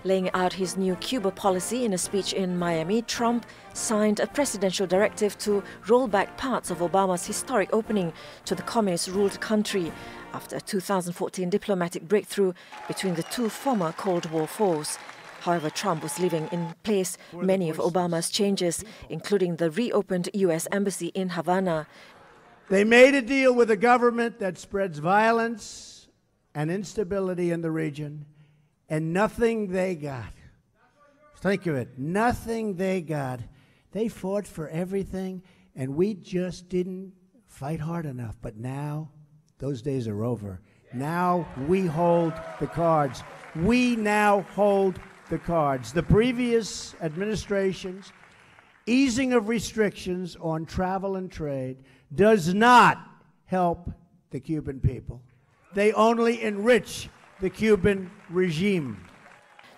Laying out his new Cuba policy in a speech in Miami, Trump signed a presidential directive to roll back parts of Obama's historic opening to the communist-ruled country after a 2014 diplomatic breakthrough between the two former Cold War foes. However, Trump was leaving in place many of Obama's changes, including the reopened U.S. embassy in Havana. They made a deal with a government that spreads violence and instability in the region, and nothing they got. Think of it, nothing they got. They fought for everything, and we just didn't fight hard enough. But now, those days are over. Now we hold the cards. We now hold the cards. The previous administration's easing of restrictions on travel and trade does not help the Cuban people. They only enrich the Cuban regime.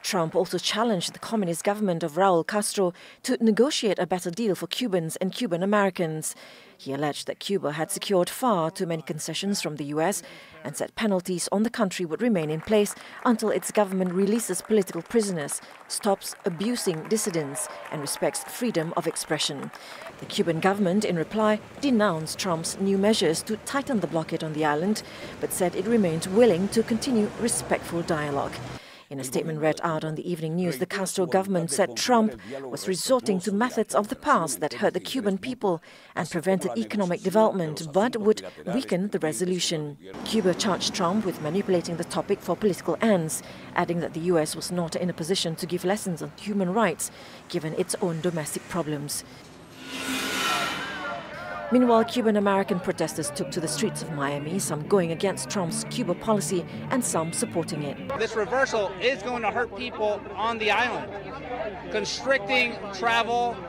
Trump also challenged the communist government of Raul Castro to negotiate a better deal for Cubans and Cuban Americans. He alleged that Cuba had secured far too many concessions from the U.S. and said penalties on the country would remain in place until its government releases political prisoners, stops abusing dissidents and respects freedom of expression. The Cuban government, in reply, denounced Trump's new measures to tighten the blockade on the island, but said it remained willing to continue respectful dialogue. In a statement read out on the evening news, the Castro government said Trump was resorting to methods of the past that hurt the Cuban people and prevented economic development, but would weaken the resolution. Cuba charged Trump with manipulating the topic for political ends, adding that the U.S. was not in a position to give lessons on human rights, given its own domestic problems. Meanwhile, Cuban-American protesters took to the streets of Miami, some going against Trump's Cuba policy and some supporting it. This reversal is going to hurt people on the island. Constricting travel to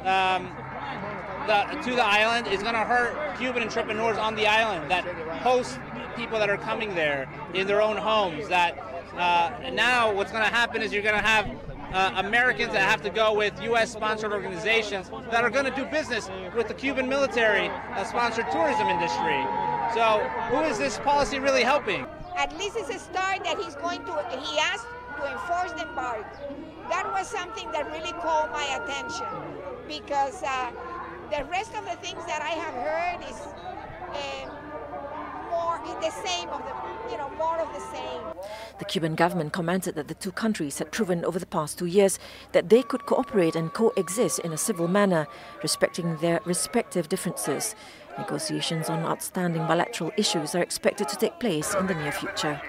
the island is going to hurt Cuban entrepreneurs on the island that host people that are coming there in their own homes. That now what's going to happen is you're going to have Americans that have to go with U.S.-sponsored organizations that are going to do business with the Cuban military-sponsored tourism industry. So who is this policy really helping? At least it's a start that he asked to enforce the embargo. That was something that really caught my attention, because the rest of the things that I have heard is more the same of more of the same. The Cuban government commented that the two countries had proven over the past 2 years that they could cooperate and coexist in a civil manner, respecting their respective differences. Negotiations on outstanding bilateral issues are expected to take place in the near future.